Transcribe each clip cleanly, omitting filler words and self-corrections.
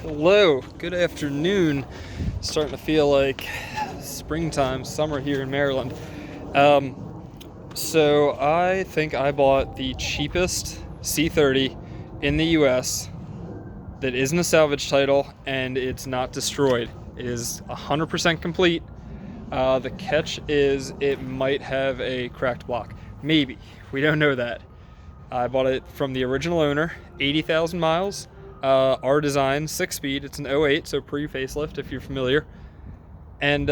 Hello, good afternoon. Starting to feel like springtime, summer here in Maryland. So I think I bought the cheapest C30 in the US that isn't a salvage title and it's not destroyed. It is 100% complete. The catch is it might have a cracked block. Maybe. We don't know that. I bought it from the original owner, 80,000 miles. R design, 6-speed. It's an '08, so pre-facelift if you're familiar. And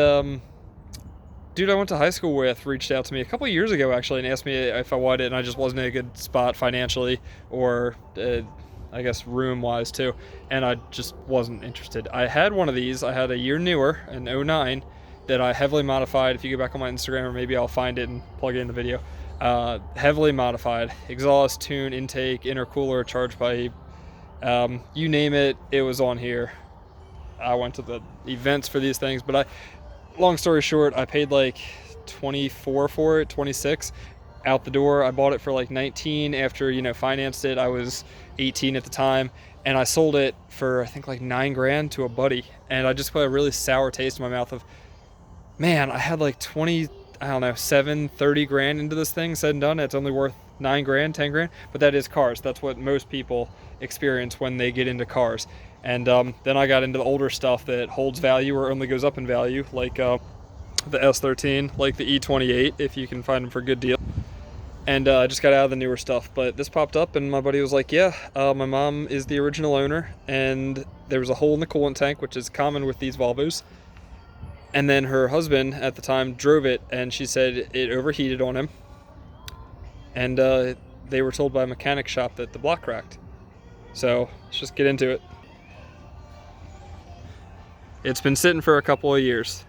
dude I went to high school with reached out to me a couple years ago actually and asked me if I wanted it, and I just wasn't in a good spot financially or I guess room-wise too, and I just wasn't interested. I had one of these. I had a year newer, an '09, that I heavily modified. If you go back on my Instagram, or maybe I'll find it and plug it in the video. Heavily modified. Exhaust, tune, intake, intercooler, charge pipe, you name it, it was on here. I went to the events for these things, but long story short, I paid like 24 for it, 26 out the door. I bought it for like 19 after, financed it. I was 18 at the time, and I sold it for I think like 9 grand to a buddy. And I just put a really sour taste in my mouth of, man, I had like 20, I don't know, 30 grand into this thing said and done. It's only worth 9 grand, 10 grand, but that is cars. That's what most people experience when they get into cars. And then I got into the older stuff that holds value or only goes up in value, like the S13, like the E28, if you can find them for a good deal. And I just got out of the newer stuff, but this popped up and my buddy was like, yeah, my mom is the original owner, and there was a hole in the coolant tank, which is common with these Volvos. And then her husband at the time drove it, and she said it overheated on him. And they were told by a mechanic shop that the block cracked. So let's just get into it. It's been sitting for a couple of years,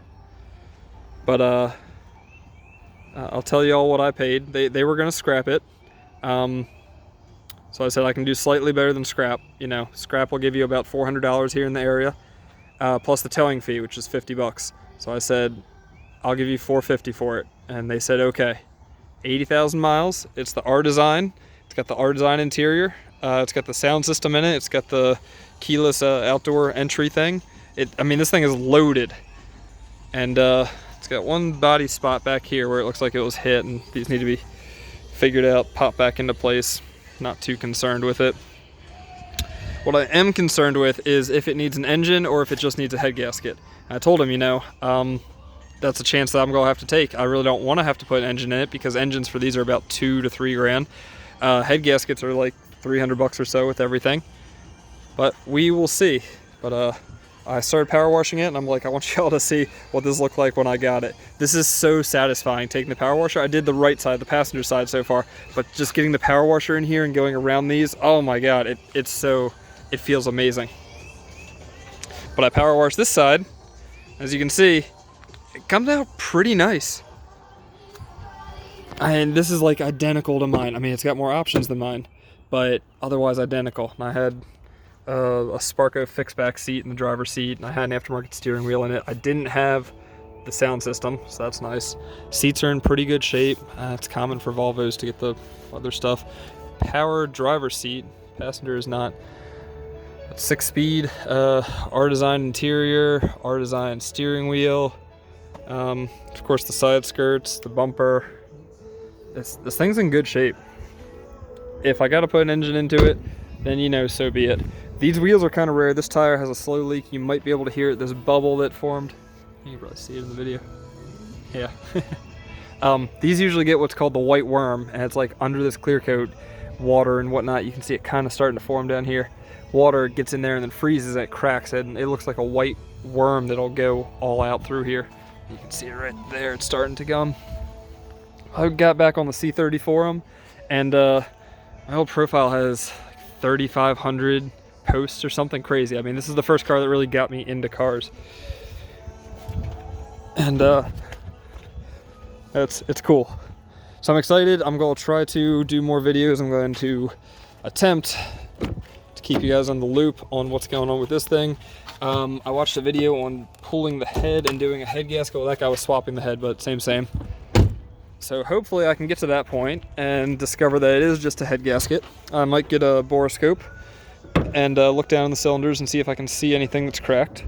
but I'll tell you all what I paid. They were going to scrap it. So I said I can do slightly better than scrap. Scrap will give you about $400 here in the area, plus the towing fee, which is $50. So I said, I'll give you $450 for it. And they said, okay. 80,000 miles. It's the R design. It's got the R design interior. It's got the sound system in it. It's got the keyless outdoor entry thing. This thing is loaded. And it's got one body spot back here where it looks like it was hit, and these need to be figured out, pop back into place. Not too concerned with it. What I am concerned with is if it needs an engine or if it just needs a head gasket. I told him, that's a chance that I'm going to have to take. I really don't want to have to put an engine in it because engines for these are about 2 to 3 grand. Head gaskets are like $300 or so with everything. But we will see. But I started power washing it, and I'm like, I want y'all to see what this looked like when I got it. This is so satisfying taking the power washer. I did the right side, the passenger side so far, but just getting the power washer in here and going around these, oh my god, it feels amazing. But I power washed this side. As you can see, it comes out pretty nice. And this is like identical to mine. It's got more options than mine, but otherwise identical. And I had a Sparco fixed back seat in the driver's seat, and I had an aftermarket steering wheel in it. I didn't have the sound system, so that's nice. Seats are in pretty good shape. It's common for Volvos to get the other stuff. Power driver's seat. Passenger is not. 6-speed, R design interior, R design steering wheel. Of course, the side skirts, the bumper. This thing's in good shape. If I gotta put an engine into it, then so be it. These wheels are kind of rare. This tire has a slow leak. You might be able to hear it. There's a bubble that formed. You can probably see it in the video. Yeah. These usually get what's called the white worm, and it's like under this clear coat, water and whatnot. You can see it kind of starting to form down here. Water gets in there and then freezes and it cracks it, and it looks like a white worm that'll go all out through here. You can see it right there. It's starting to gum. I got back on the C30 forum, and my old profile has like 3,500 posts or something crazy. This is the first car that really got me into cars, and it's cool. So I'm excited. I'm going to try to do more videos. I'm going to attempt to keep you guys on the loop on what's going on with this thing. I watched a video on pulling the head and doing a head gasket. Well, that guy was swapping the head, but same. So hopefully I can get to that point and discover that it is just a head gasket. I might get a borescope and look down the cylinders and see if I can see anything that's cracked.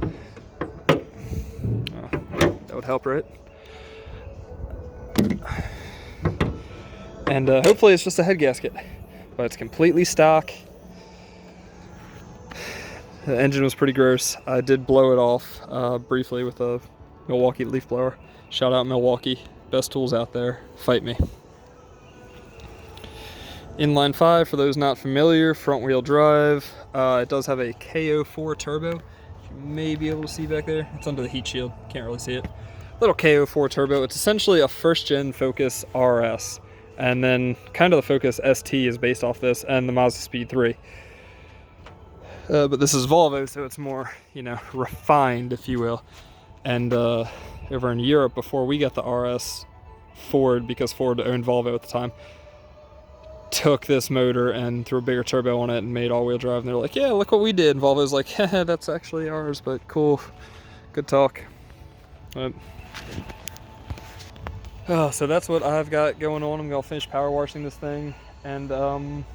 That would help, right? And hopefully it's just a head gasket, but it's completely stock. The engine was pretty gross. I did blow it off briefly with a Milwaukee leaf blower. Shout out Milwaukee, best tools out there, fight me. Inline 5, for those not familiar, front wheel drive. It does have a KO4 turbo. You may be able to see back there. It's under the heat shield, can't really see it. Little KO4 turbo. It's essentially a first gen Focus RS. And then kind of the Focus ST is based off this, and the Mazda Speed 3. But this is Volvo, so it's more, you know, refined, if you will. And over in Europe, before we got the RS, Ford, because Ford owned Volvo at the time, took this motor and threw a bigger turbo on it and made all-wheel drive. And they're like, yeah, look what we did. And Volvo's like, haha, that's actually ours, but cool. Good talk. So that's what I've got going on. I'm going to finish power washing this thing, and I'm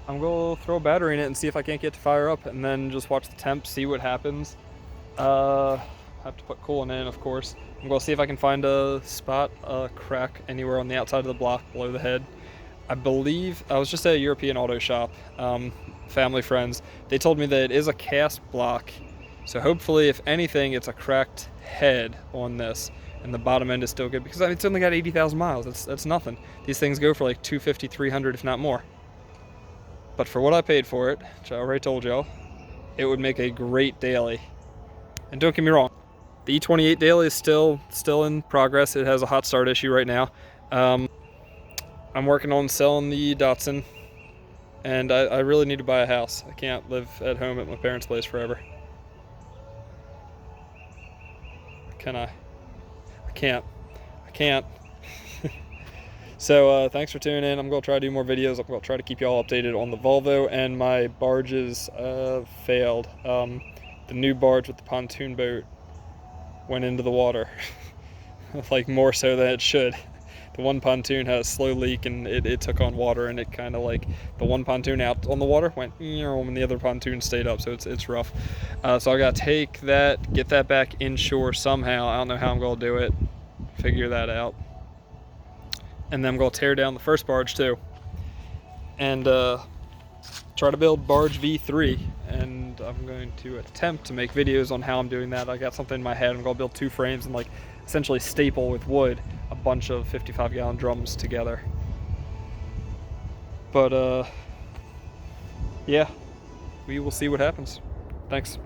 going to throw a battery in it and see if I can't get to fire up, and then just watch the temp, see what happens. Have to put coolant in, of course. I'm going to see if I can find a spot, a crack anywhere on the outside of the block below the head. I believe, I was just at a European auto shop, family friends. They told me that it is a cast block, so hopefully, if anything, it's a cracked head on this, and the bottom end is still good, because I mean, it's only got 80,000 miles. That's nothing. These things go for like 250, 300, if not more. But for what I paid for it, which I already told y'all, it would make a great daily. And don't get me wrong, the E28 daily is still in progress. It has a hot start issue right now. I'm working on selling the Datsun, and I really need to buy a house. I can't live at home at my parents' place forever. Can I? I can't. So thanks for tuning in. I'm going to try to do more videos. I'm going to try to keep y'all updated on the Volvo, and my barges failed. The new barge with the pontoon boat went into the water, like more so than it should. The one pontoon had a slow leak, and it took on water, and it kind of like, the one pontoon out on the water went, and the other pontoon stayed up, so it's rough. So I got to take that, get that back inshore somehow. I don't know how I'm going to do it. Figure that out. And then I'm going to tear down the first barge too, and try to build barge V3. And I'm going to attempt to make videos on how I'm doing that. I got something in my head. I'm going to build two frames and like essentially staple with wood a bunch of 55-gallon drums together. But yeah, we will see what happens. Thanks.